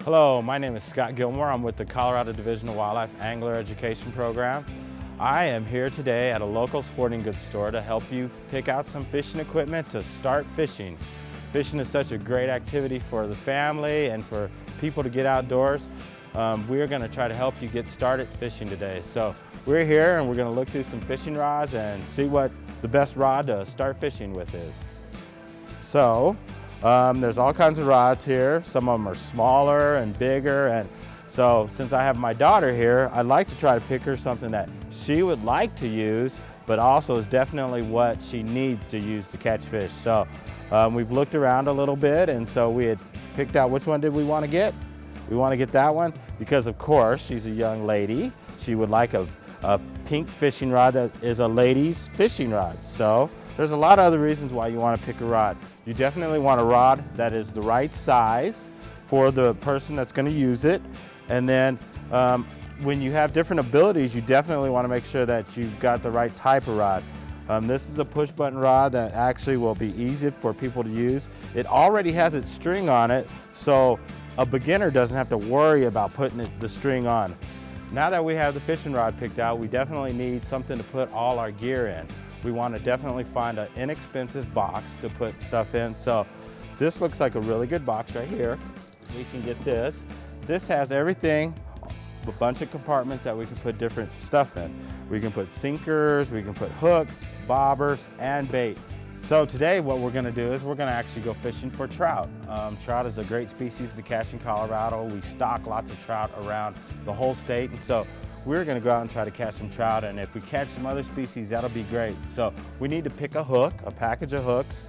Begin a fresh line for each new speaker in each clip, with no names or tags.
Hello, my name is Scott Gilmore. I'm with the Colorado Division of Wildlife Angler Education Program. I am here today at a local sporting goods store to help you pick out some fishing equipment to start fishing. Fishing is such a great activity for the family and for people to get outdoors. We are going to try to help you get started fishing today. So we're here and we're going to look through some fishing rods and see what the best rod to start fishing with is. So there's all kinds of rods here. Some of them are smaller and bigger, and so since I have my daughter here, I'd like to try to pick her something that she would like to use, but also is definitely what she needs to use to catch fish. So we've looked around a little bit, and so we had picked out which one did we want to get. We want to get that one because, of course, she's a young lady. She would like a pink fishing rod that is a lady's fishing rod. So there's a lot of other reasons why you want to pick a rod. You definitely want a rod that is the right size for the person that's going to use it. And then when you have different abilities, you definitely want to make sure that you've got the right type of rod. This is a push button rod that actually will be easy for people to use. It already has its string on it, so a beginner doesn't have to worry about putting the string on. Now that we have the fishing rod picked out, we definitely need something to put all our gear in. We want to definitely find an inexpensive box to put stuff in. So this looks like a really good box right here. We can get this. This has everything, a bunch of compartments that we can put different stuff in. We can put sinkers, we can put hooks, bobbers, and bait. So today what we're going to do is we're going to actually go fishing for trout. Trout is a great species to catch in Colorado. We stock lots of trout around the whole state, and so we're going to go out and try to catch some trout, and if we catch some other species, that'll be great. So we need to pick a hook, a package of hooks.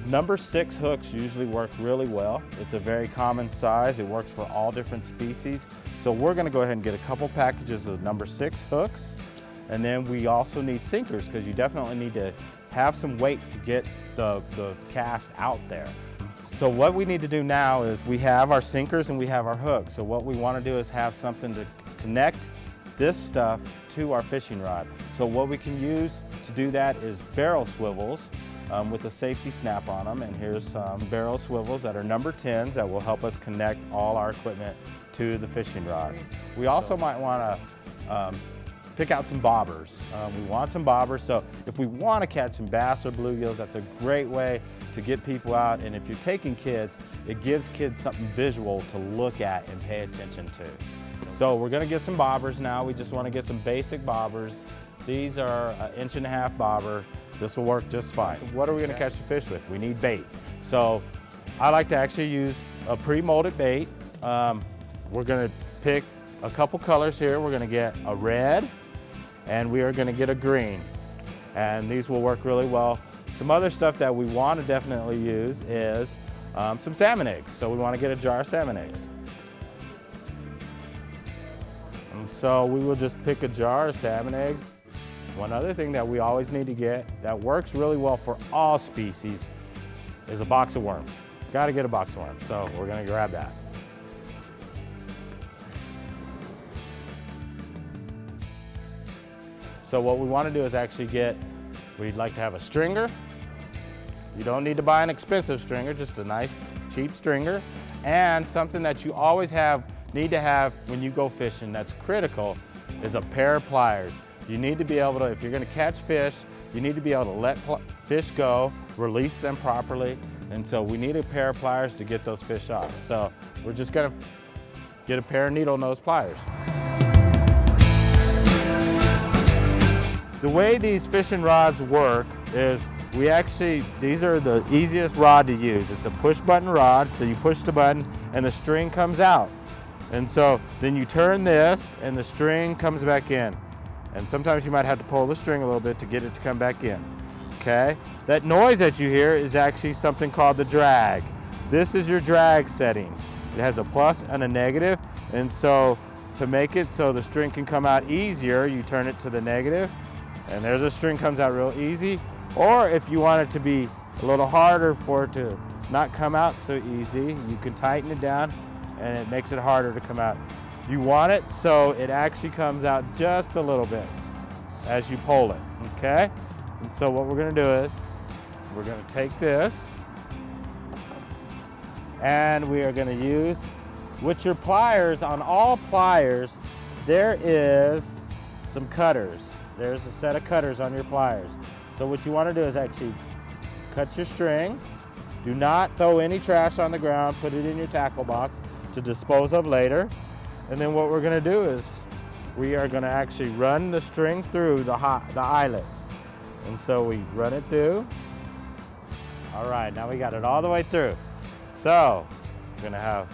Number 6 hooks usually work really well. It's a very common size. It works for all different species. So we're going to go ahead and get a couple packages of number 6 hooks. And then we also need sinkers, because you definitely need to have some weight to get the cast out there. So what we need to do now is we have our sinkers and we have our hooks. So what we want to do is have something to connect this stuff to our fishing rod. So what we can use to do that is barrel swivels with a safety snap on them. And here's some barrel swivels that are number 10s that will help us connect all our equipment to the fishing rod. We also might want to pick out some bobbers. We want some bobbers, so if we want to catch some bass or bluegills, that's a great way to get people out. And if you're taking kids, it gives kids something visual to look at and pay attention to. So we're going to get some bobbers now. We just want to get some basic bobbers. These are an 1.5 inch bobber. This will work just fine. What are we going to catch the fish with? We need bait. So I like to actually use a pre-molded bait. We're going to pick a couple colors here. We're going to get a red, and we are going to get a green, and these will work really well. Some other stuff that we want to definitely use is some salmon eggs. So we want to get a jar of salmon eggs. And so we will just pick a jar of salmon eggs. One other thing that we always need to get that works really well for all species is a box of worms. Got to get a box of worms, so we're going to grab that. So what we want to do is actually we'd like to have a stringer. You don't need to buy an expensive stringer, just a nice cheap stringer. And something that you always need to have when you go fishing that's critical is a pair of pliers. You need to be able to, if you're going to catch fish, you need to be able to let fish go, release them properly. And so we need a pair of pliers to get those fish off. So we're just going to get a pair of needle nose pliers. The way these fishing rods work is these are the easiest rod to use. It's a push button rod, so you push the button and the string comes out. And so then you turn this and the string comes back in. And sometimes you might have to pull the string a little bit to get it to come back in, okay? That noise that you hear is actually something called the drag. This is your drag setting. It has a plus and a negative, and so to make it so the string can come out easier, you turn it to the negative, and there's a string comes out real easy. Or if you want it to be a little harder for it to not come out so easy, you can tighten it down and it makes it harder to come out. You want it so it actually comes out just a little bit as you pull it, okay? And so what we're going to do is we're going to take this And we are going to use, with your pliers, on all pliers, there is some cutters. There's a set of cutters on your pliers. So what you want to do is actually cut your string. Do not throw any trash on the ground. Put it in your tackle box to dispose of later. And then what we're going to do is we are going to actually run the string through the eyelets. And so we run it through. All right, now we got it all the way through. So we're going to have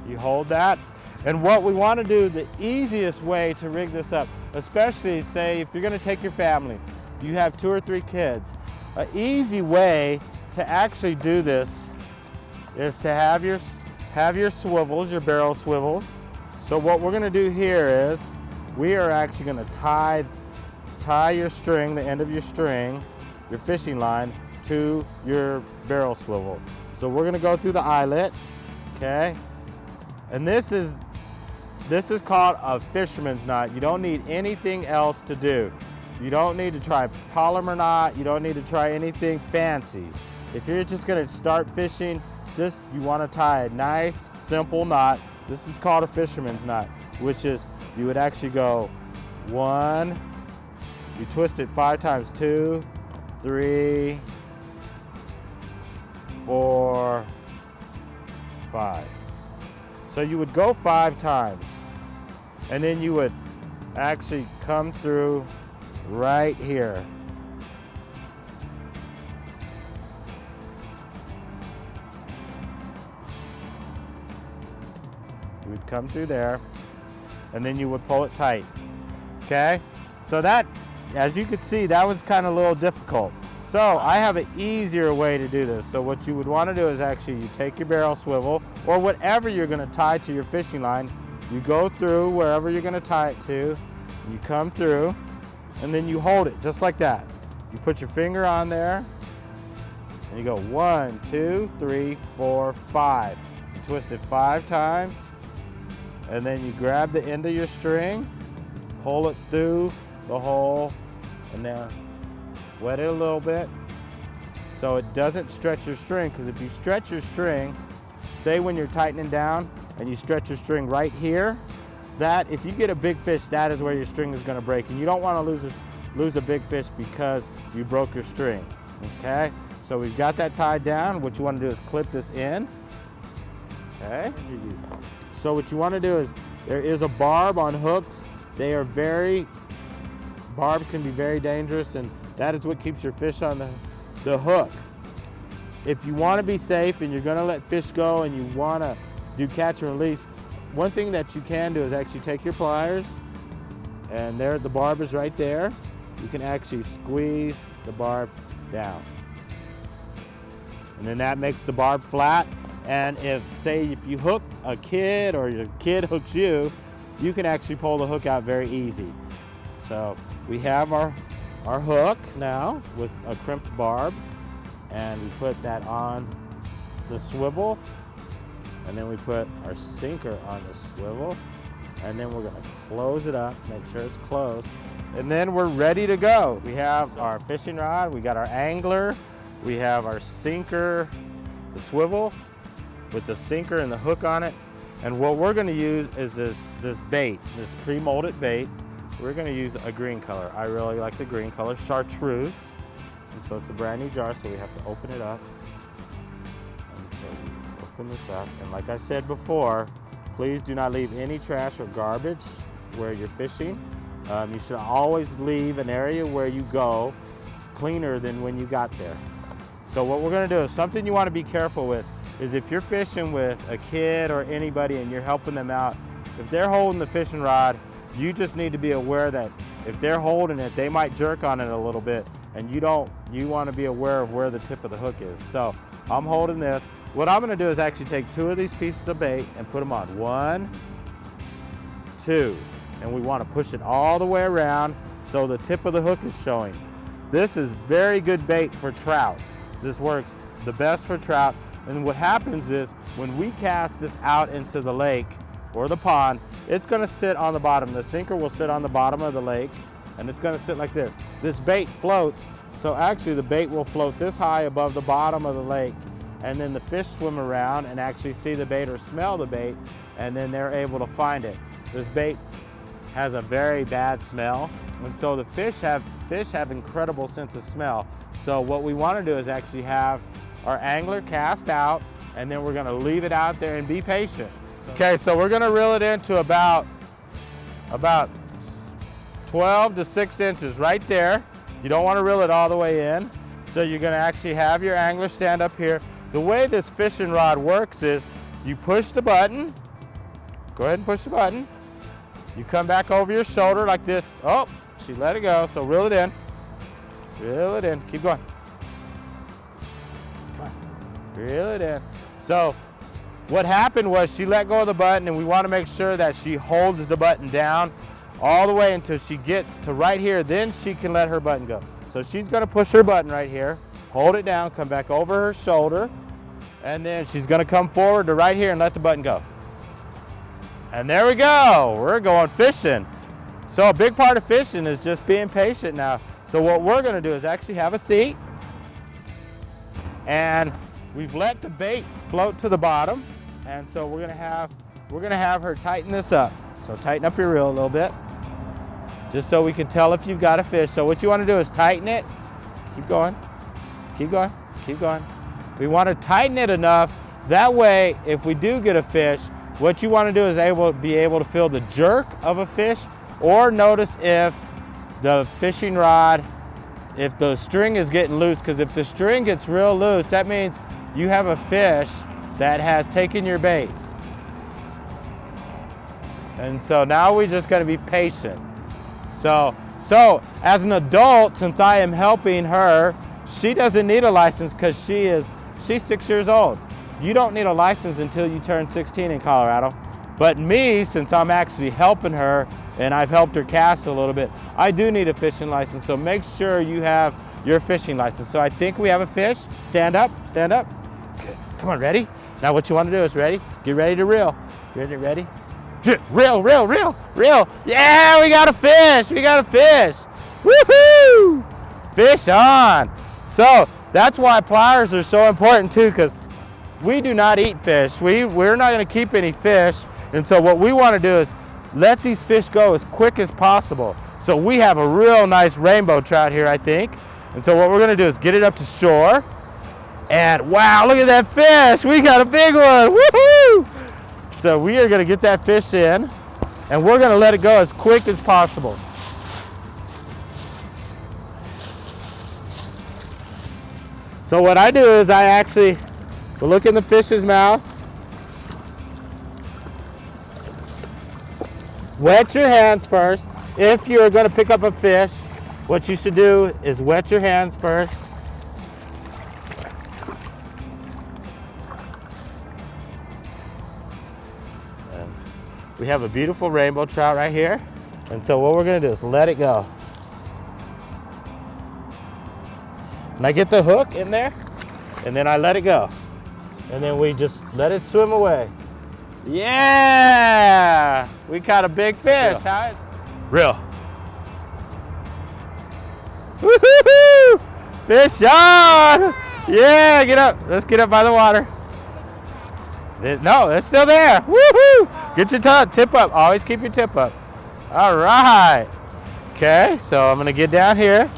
you hold that. And what we want to do, the easiest way to rig this up, especially say if you're going to take your family, you have 2 or 3 kids, an easy way to actually do this is to have your swivels, your barrel swivels. So what we're going to do here is we are actually going to tie your string, the end of your string, your fishing line, to your barrel swivel. So we're going to go through the eyelet, okay? And this is called a fisherman's knot. You don't need anything else to do. You don't need to try polymer knot. You don't need to try anything fancy. If you're just going to start fishing, you want to tie a nice, simple knot. This is called a fisherman's knot, which is you would actually go 1, you twist it 5 times, 2, 3, 4, 5. So you would go 5 times, and then you would actually come through right here. You would come through there, and then you would pull it tight, okay? So that, as you could see, that was kind of a little difficult. So I have an easier way to do this. So what you would want to do is actually you take your barrel swivel, or whatever you're going to tie to your fishing line, you go through wherever you're going to tie it to, you come through, and then you hold it just like that. You put your finger on there, and you go 1, 2, 3, 4, 5. You twist it 5 times, and then you grab the end of your string, pull it through the hole, and then wet it a little bit so it doesn't stretch your string, because if you stretch your string, say when you're tightening down and you stretch your string right here, that if you get a big fish, that is where your string is going to break, and you don't want to lose a big fish because you broke your string. Okay, so we've got that tied down. What you want to do is clip this in. Okay, so what you want to do is, there is a barb on hooks. Barb can be very dangerous, and that is what keeps your fish on the hook. If you want to be safe and you're going to let fish go and you want to do catch and release, one thing that you can do is actually take your pliers, and there the barb is right there. You can actually squeeze the barb down, and then that makes the barb flat. And if you hook a kid or your kid hooks you, you can actually pull the hook out very easy. So we have our hook now with a crimped barb, and we put that on the swivel, and then we put our sinker on the swivel, and then we're going to close it up, make sure it's closed, and then we're ready to go. We have our fishing rod, we got our angler, we have our sinker, the swivel with the sinker and the hook on it, and what we're going to use is this bait, this pre-molded bait. We're going to use a green color. I really like the green color, chartreuse. And so it's a brand new jar, so we have to open it up. And so we open this up. And like I said before, please do not leave any trash or garbage where you're fishing. You should always leave an area where you go cleaner than when you got there. So what we're going to do is something you want to be careful with is if you're fishing with a kid or anybody and you're helping them out, if they're holding the fishing rod, you just need to be aware that if they're holding it, they might jerk on it a little bit, and you want to be aware of where the tip of the hook is. So I'm holding this. What I'm going to do is actually take 2 of these pieces of bait and put them on. 1, 2, and we want to push it all the way around so the tip of the hook is showing. This is very good bait for trout. This works the best for trout. And what happens is when we cast this out into the lake or the pond, it's going to sit on the bottom. The sinker will sit on the bottom of the lake, and it's going to sit like this. This bait floats, so actually the bait will float this high above the bottom of the lake, and then the fish swim around and actually see the bait or smell the bait, and then they're able to find it. This bait has a very bad smell, and so the fish have incredible sense of smell. So what we want to do is actually have our angler cast out, and then we're going to leave it out there and be patient. Okay, so we're going to reel it into about 12 to 6 inches right there. You don't want to reel it all the way in. So you're going to actually have your angler stand up here. The way this fishing rod works is you push the button. Go ahead and push the button. You come back over your shoulder like this. Oh, she let it go, so reel it in. Reel it in, keep going. Come on, reel it in. So what happened was she let go of the button, and we want to make sure that she holds the button down all the way until she gets to right here, then she can let her button go. So she's going to push her button right here, hold it down, come back over her shoulder, and then she's going to come forward to right here and let the button go. And there we go, we're going fishing. So a big part of fishing is just being patient now. So what we're going to do is actually have a seat, and we've let the bait float to the bottom, and so we're going to have her tighten this up. So tighten up your reel a little bit, just so we can tell if you've got a fish. So what you want to do is tighten it. Keep going, keep going, keep going. We want to tighten it enough, that way if we do get a fish, what you want to do is be able to feel the jerk of a fish, or notice if the fishing rod, if the string is getting loose, because if the string gets real loose, that means you have a fish that has taken your bait. And so now we just got to be patient. So as an adult, since I am helping her, she doesn't need a license because she's 6 years old. You don't need a license until you turn 16 in Colorado. But me, since I'm actually helping her and I've helped her cast a little bit, I do need a fishing license. So make sure you have your fishing license. So I think we have a fish. Stand up, stand up. Good. Come on, ready? Now what you want to do is ready? Get ready to reel. Ready? Reel, reel, reel, reel. Yeah, we got a fish. We got a fish. Woohoo! Fish on. So that's why pliers are so important too, because we do not eat fish. We're not going to keep any fish. And so what we want to do is let these fish go as quick as possible. So we have a real nice rainbow trout here, I think. And so what we're going to do is get it up to shore. And wow, look at that fish. We got a big one. Woohoo! So we are going to get that fish in, and we're going to let it go as quick as possible. So what I do is I actually look in the fish's mouth, wet your hands first. If you're going to pick up a fish, what you should do is wet your hands first. And we have a beautiful rainbow trout right here. And so what we're going to do is let it go. And I get the hook in there, and then I let it go. And then we just let it swim away. Yeah! We caught a big fish. Reel. Woohoo! Fish on! Yeah, get up. Let's get up by the water. No, it's still there. Woohoo! Get your tip up. Always keep your tip up. All right. Okay, so I'm going to get down here.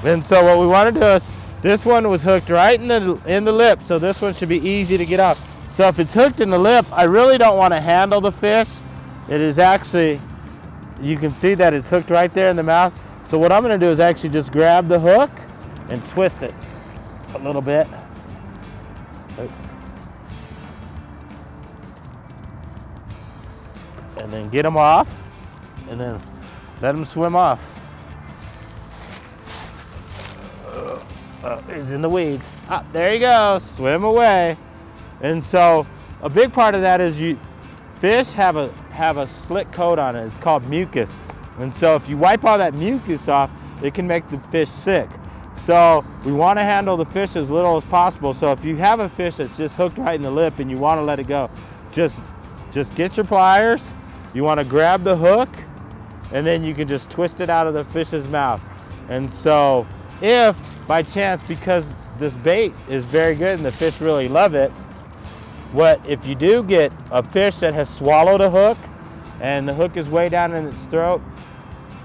And so what we want to do is, this one was hooked right in the lip, so this one should be easy to get off. So if it's hooked in the lip, I really don't want to handle the fish. It is actually, you can see that it's hooked right there in the mouth. So what I'm going to do is actually just grab the hook and twist it a little bit. Oops. And then get them off, and then let them swim off. He's in the weeds. Ah, there he goes. Swim away. And so a big part of that is fish have a slick coat on it. It's called mucus. And so if you wipe all that mucus off, it can make the fish sick. So we want to handle the fish as little as possible. So if you have a fish that's just hooked right in the lip and you want to let it go, just get your pliers. You want to grab the hook, and then you can just twist it out of the fish's mouth. And so if by chance, because this bait is very good and the fish really love it. If you do get a fish that has swallowed a hook and the hook is way down in its throat,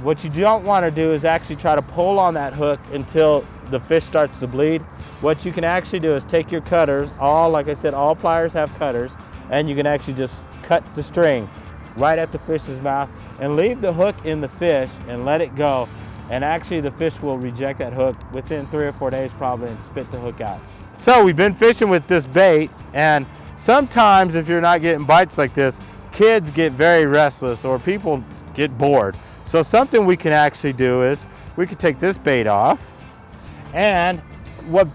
what you don't want to do is actually try to pull on that hook until the fish starts to bleed. What you can actually do is take your cutters, like I said, all pliers have cutters, and you can actually just cut the string right at the fish's mouth and leave the hook in the fish and let it go. And actually the fish will reject that hook within 3 or 4 days probably and spit the hook out. So we've been fishing with this bait, and sometimes if you're not getting bites like this, kids get very restless or people get bored. So something we can actually do is we could take this bait off, and what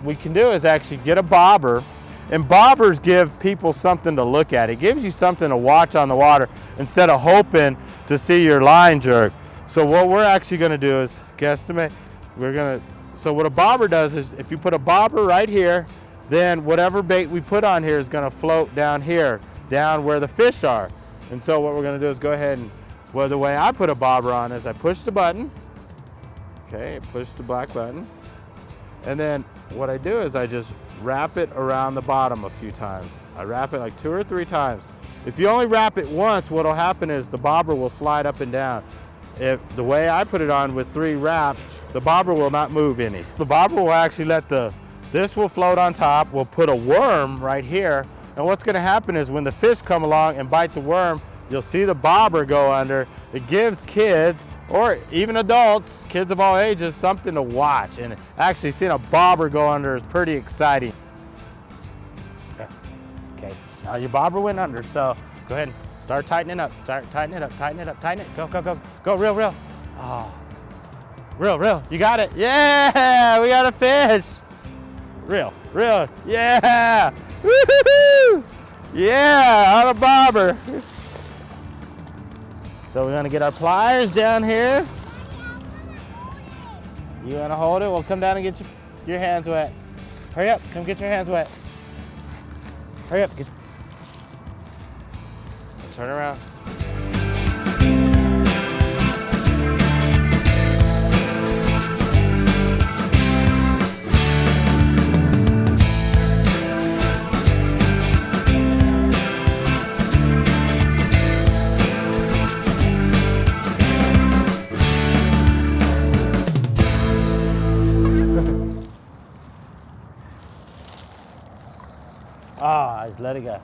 we can do is actually get a bobber, and bobbers give people something to look at. It gives you something to watch on the water instead of hoping to see your line jerk. So what we're actually going to do is guesstimate. So what a bobber does is if you put a bobber right here, then whatever bait we put on here is going to float down here, down where the fish are. And so what we're going to do is go ahead and, well, the way I put a bobber on is I push the button. Okay, push the black button. And then what I do is I just wrap it around the bottom a few times. I wrap it like 2 or 3 times. If you only wrap it once, what'll happen is the bobber will slide up and down. If the way I put it on with 3 wraps, the bobber will not move any. The bobber will actually this will float on top. We'll put a worm right here. And what's gonna happen is when the fish come along and bite the worm, you'll see the bobber go under. It gives kids, or even adults, kids of all ages, something to watch. And actually seeing a bobber go under is pretty exciting. Okay, now your bobber went under, so go ahead and start tightening up. Start tightening it up, tighten it up, tighten it. Go, go, go. Go, reel, reel. Oh, reel, reel. You got it. Yeah, we got a fish. Reel, reel. Yeah. Woo-hoo-hoo. Yeah, on a bobber. So we're gonna get our pliers down here. You wanna hold it? We'll come down and get your hands wet. Hurry up, come get your hands wet. Hurry up. Turn around. Ah, I just let it go.